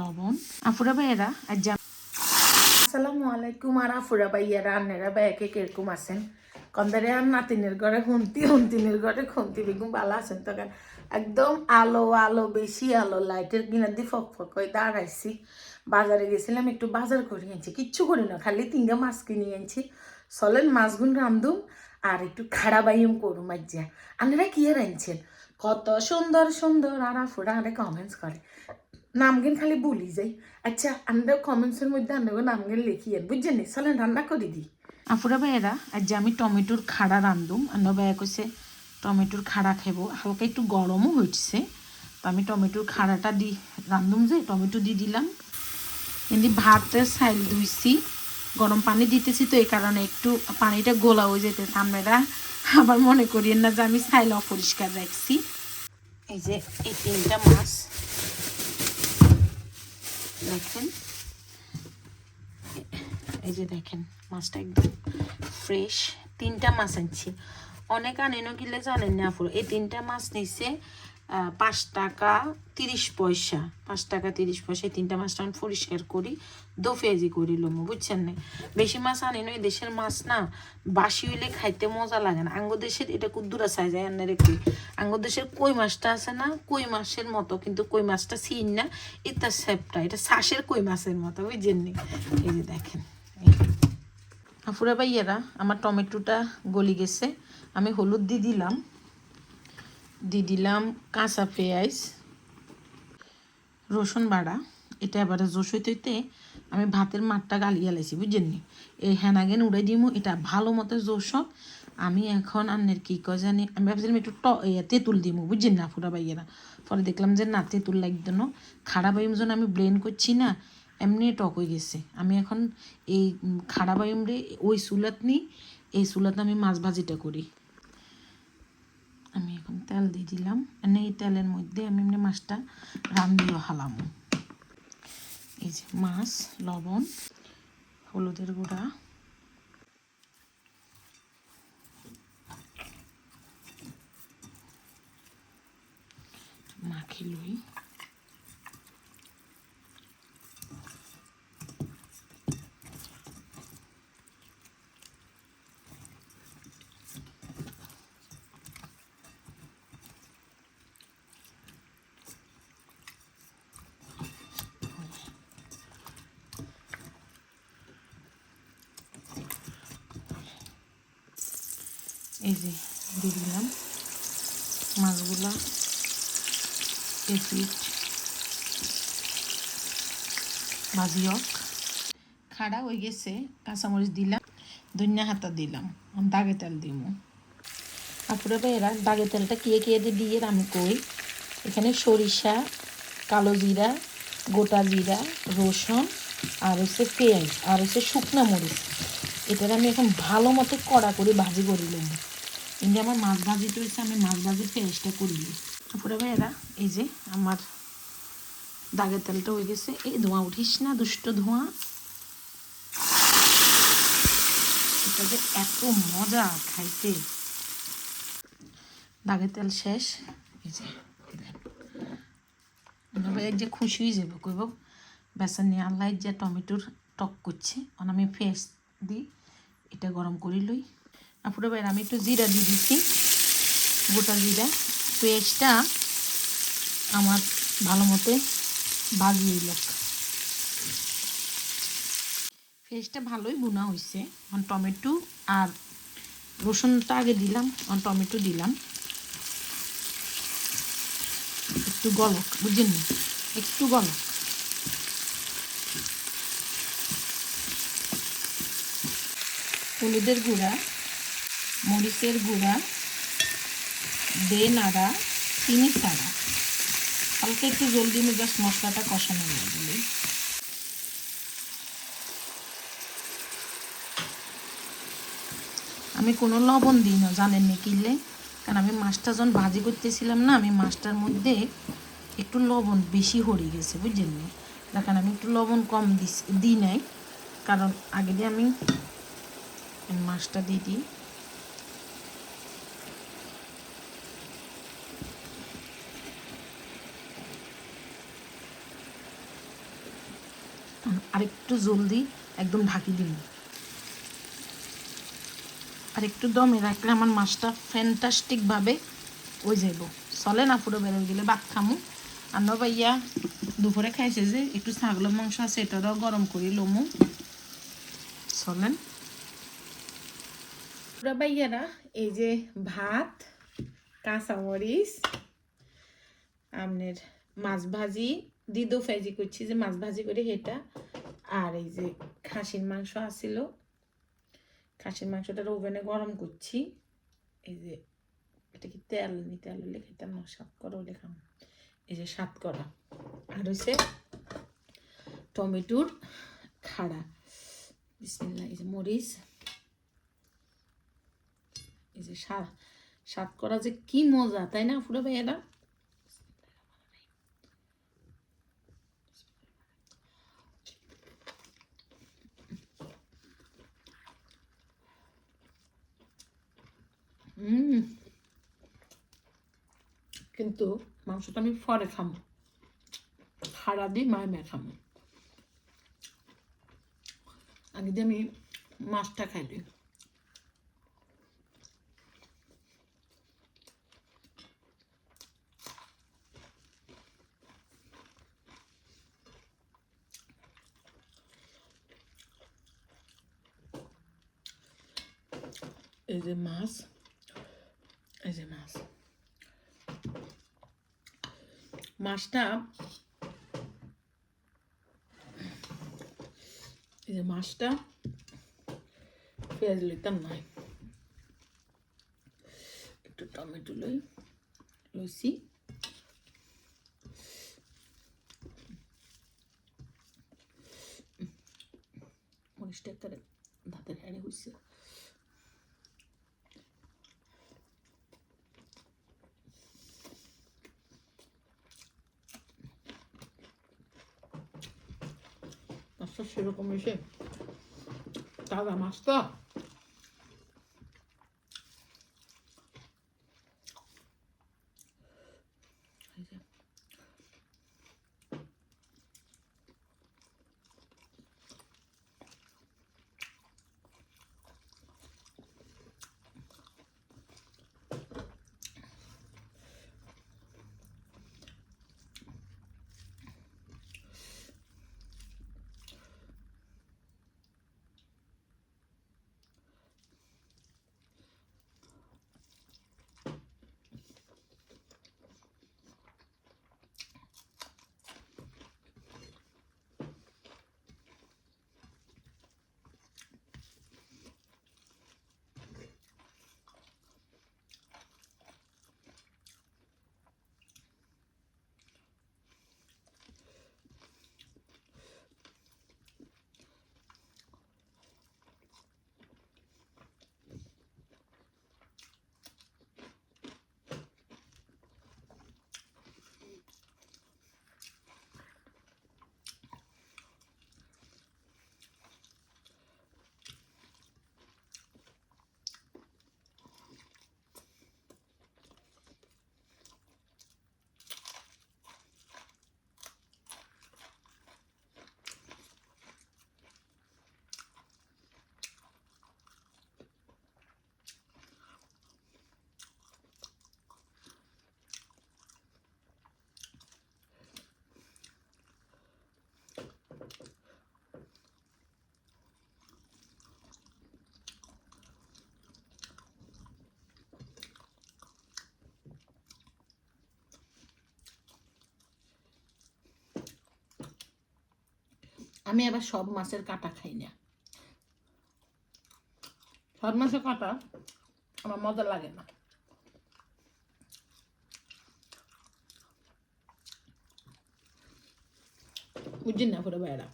লবণ। আফুরা ভাইয়েরা আজ আসসালামু আলাইকুম। আর আফুরা ভাইয়ারা আন্নেরা ভাইয়াকে কিরকম আছেন? কন্দারে আর নাতিনের ঘরে হন্তিনের ঘরে খন্তি বেগুন ভালো আছেন? তখন একদম আলো আলো বেশি আলো লাইটের কিনার দিয়ে ফক ফক করে দাঁড়াইছি। বাজারে গেছিলাম, একটু বাজার করে আনছি, কিচ্ছু করি না, খালি 3টা মাছ কিনে আনছি। চলেন মাছগুন রান্ধুম আর একটু খাড়া বাইম করুম। আজ্জা আন্নেরা কি আর আনছেন? কত সুন্দর সুন্দর। আর আফুরা আরে কমেন্টস করে, নামগেন খালি বলি যাই। আচ্ছা আমরা কমেন্টসের মধ্যে আমরা নামগেন লিখিয়েন, বুঝছেন নি? চলেন রান্না করে দিই। আফুরা ভাইয়েরা আজ আমি টমেটোর খাড়া রান্ধুম। আন্না ভাইয়া কইছে টমেটোর খাড়া খাবো, হালকা একটু গরমও হচ্ছে, তো আমি টমেটোর খাড়াটা দি রান্ধুম, যে টমেটো দিয়ে দিলাম। কিন্তু ভাতের সাইল ধুইছি, গরম পানি দিতেছি, তো এই কারণে একটু পানিটা গোলা হয়ে যেতেছে। আপনারা আবার মনে করিয়েন না যে আমি সাইল অপরিষ্কার রাখছি। এই যে এই 3টা মাছ দেখেন, এই যে দেখেন মাছটা একদম ফ্রেশ। 3টা মাছ আনছি, অনেক আনেনও কিলে জানেন না আপুর। এই 3টা মাছ নিচ্ছে 5 টাকা 30 পয়সা, 5 টাকা 30 পয়সা। এই 3টা মাছটা আমি পরিষ্কার করি, 2 পেঁয়াজি করি লমু, বুঝছেন না? বেশি মাছ আনেন, এই দেশের মাছ না বাসি হইলে খাইতে মজা লাগে না। আঙ্গ দেশের এটা কুদ্দুরা সাইজ আন্নারে কই, আঙ্গ দেশের কই মাছটা আছে না, কই মাছের মতো, কিন্তু কই মাছটা চিন না, এটা সেপটা, এটা শ্বাসের কই মাছের মতো, বুঝছেন নি? এই যে দেখেন আফুরা ভাইয়ারা আমার টমেটোটা গলি গেছে, আমি হলুদ দিয়ে দিলাম কাঁচা পেঁয়াজ, রসুন বাড়া। এটা এবারে জোশ হইতে আমি ভাতের মাঠটা গালিয়ে লাইছি, বুঝছেন নি? এই হেনাগেন উড়াই দিমু, এটা ভালো মতো জোশ হোক। আমি এখন আন্নের কি কয় জানি, আমি ভাবছিলাম একটু তেঁতুল দিমু, বুঝছেন না আফুরা ভাইয়ারা। পরে দেখলাম যে না, তেঁতুল লাগতো না, খাড়া বাইম যেন আমি ব্লেন্ড করছি না, এমনি টক হয়ে গেছে। আমি এখন এই খাড়া বাইম রে ওই চুলাত নিই, এই চুলাতে আমি মাছ ভাজিটা করি। আমি এখন তেল দিয়ে দিলাম, এই তেলের মধ্যে আমি এমনি মাছটা রান্ধিও হালাম। এই যে মাছ, লবণ, হলুদের গুঁড়া, মাখি লই। এই যে দিয়ে দিলাম মাছগুলা, এপিট ভাজি হোক। খাড়া হয়ে গেছে, কাঁচামরিচ দিলাম, ধনিয়া হাতা দিলাম, দাগে তেল দিমু। আপুরা ভাইয়েরা দাগে তেলটা কে দিয়ে আমি কই, এখানে সরিষা, কালো জিরা, গোটা জিরা, রসুন, আর হচ্ছে পেঁয়াজ, আর হচ্ছে শুকনা মরিচ। এটার আমি এখন ভালো মতো কড়া করে ভাজি করিলাম। কিন্তু আমার মাছ ভাজিটা হয়েছে, আমি মাছ ভাজির পেঁয়াজটা করিলি। আপুরা ভাইয়েরা এই যে আমার দাগের তেলটা হয়ে গেছে। এই ধোঁয়া উঠিস না, দুষ্ট ধোঁয়া। এটা যে এত মজা খাইতে। দাগের তেল শেষ। এই যে এক যে খুশি হয়ে যাবে, কইব বেসন নিয়ে আল্লাহ যে টমেটোর টক করছে, আমি ফেস দিই, এটা গরম করি লই। আপুরা ভাইয়েরা আমি একটু জিরা দিয়ে দিচ্ছি, গোটা জিরা। পেঁয়াজটা আমার ভালো মতো ভাজিয়ে লোক, পেঁয়াজটা ভালোই বোনা হয়েছে। এখন টমেটো আর রসুনটা আগে দিলাম, এখন টমেটো দিলাম, একটু গলক, বুঝলেন না, একটু গলক। হলুদের গুঁড়া, মরিচের গুঁড়া, দে নাড়া, চিনি ছাড়া, হালকা একটু জলদি জাস্ট মশলাটা কষানো লাগবে। আমি কোনো লবণ দিই না, জানেন না কিনলে, কারণ আমি মাছটা যখন ভাজি করতেছিলাম না, আমি মাছটার মধ্যে একটু লবণ বেশি হয়ে গেছে, বুঝলেন না? দেখেন আমি একটু লবণ কম দিই নাই, কারণ আগে দিয়ে আমি মাছটা দিয়ে দিই। আরেকটু জলদি একদম ঢাকি দিন, আর একটু দমে রাখলে আমার মাছটা ফ্যান্টাস্টিকভাবে ওই যাইব। চলে না পুরো বেরোয় গেলে ভাত খামু। আর ভাইয়া দুপুরে খাইছে যে একটু ছাগলের মাংস আছে, এটারও গরম করি লমু। চলেন পুরা ভাইয়ারা, এই যে ভাত, কাঁচামরিচ, আপনার মাছ ভাজি, দিদো ফেজি করছি যে মাছ ভাজি করে এটা, আর এই যে খাসির মাংস আসিল, খাসির মাংসটার ওভেনে গরম করছি। এই যে এটা কি তেল নি, তেল হলে খেতাম না, সাত করা হলে খাম। এই যে সাত করা, আর হচ্ছে টমেটোর খাড়া, বিসমিল্লাহ। এই যে মরিচ, এই যে সাত করা যে কি মজা, তাই না ফুরা ভাইয়েরা? কিন্তু মাংসটা আমি পরে খামো, খাড়া দিয়ে মায় খামো, আগে দিয়ে আমি মাছটা খাই দিই। এই যে মাছ, এই যে মাছ, মাছটা, এই যে মাছটা পেঁয়াজ লইতাম নাই, একটু টমেটো লইছি, মরিচটা একটা ভাতের হাড়ে হয়েছে। মাছটা সেরকম এসে তাজা মাছটা, আমি আবার সব মাছের কাঁটা খাই না, সব মাছের কাঁটা আমার মজা লাগে না। বুঝছেন না পুরো ভাইয়েরা?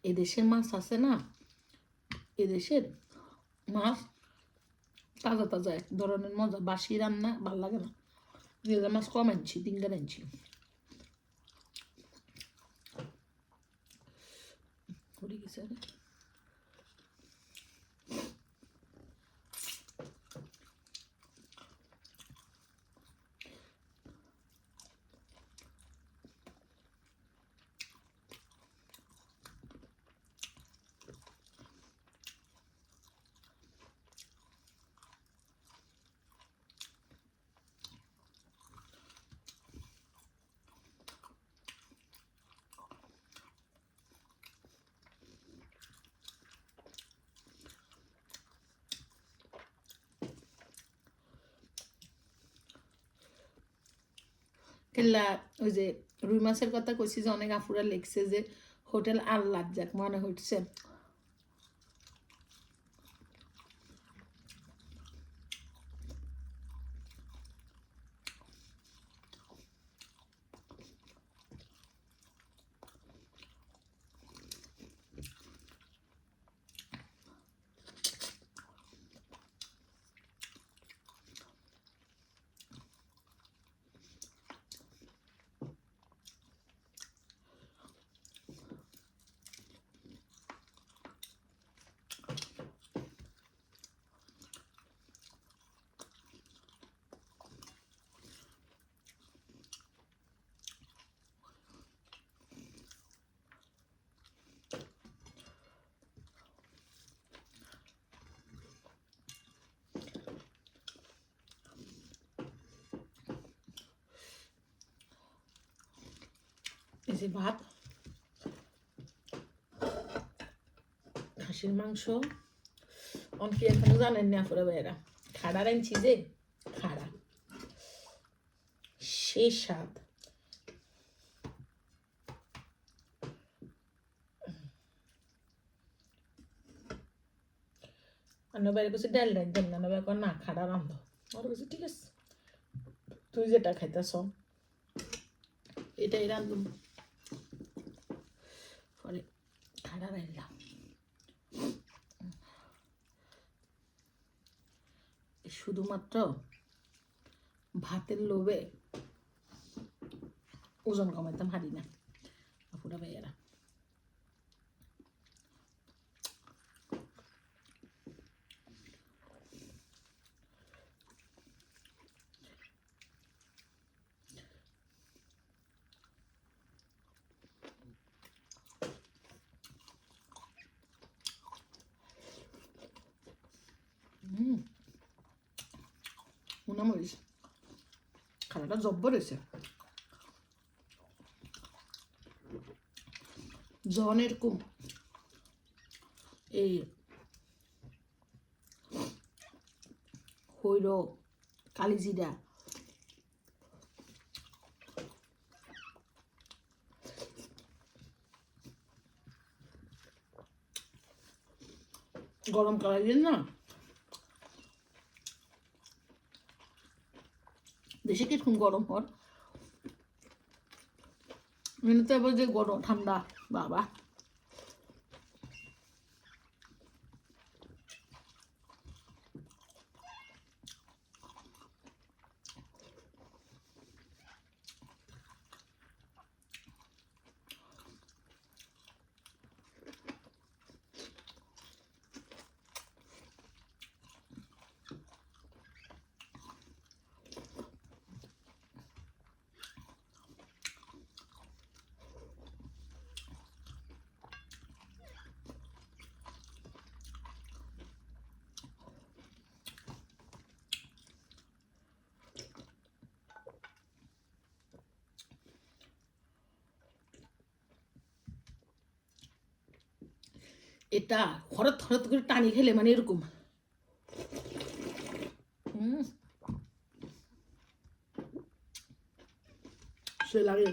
এদেশের মাছ আছে না, এদেশের মাছ তাজা তাজা এক ধরনের মজা, বাসি রান্না ভাল লাগে না। নিজের মাছ কম আনছি, 3 আনছি। পড়ে গেছে রে। কেল্লা ওই যে রুই মাছের কথা কইছি যে অনেক আফুরা লিখছে যে হোটেল আল্লাহ যাক মনে হচ্ছে। এই যে ভাত, খাসির মাংস, অনেকে এখনো জানেন না আপনারা ভাইয়েরা, খাড়া রাঁধছি যে খাড়া, সেই স্বাদ। আমরা বাইরে কাছে ডাল রাঁধতাম না, এখন না খাড়া রাঁধো। আমার কাছে ঠিক আছে, তুই যেটা খাইতেছ এটাই রাঁধুন। পরে খাড়া রাঁধলাম। শুধুমাত্র ভাতের লোভে ওজন কমাইতাম হারি না আপুরা ভাইয়ারা। মরিচ খানাটা জব্বর হয়েছে। জন এরকম এই হইল কালিজিরা গরম কালাই দিন না, দেশে কিরকম গরম হর, এমনিতে আবার যে গরম ঠান্ডা বাবা। এটা হঠাৎ হঠাৎ করে টানি খেলে মানে এরকম সে লাগে।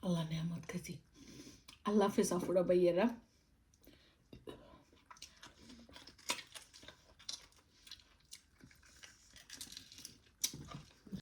আল্লাহ নিয়ামত খাইছি। আল্লাহ হাফেজ আপুরা ভাইয়েরা।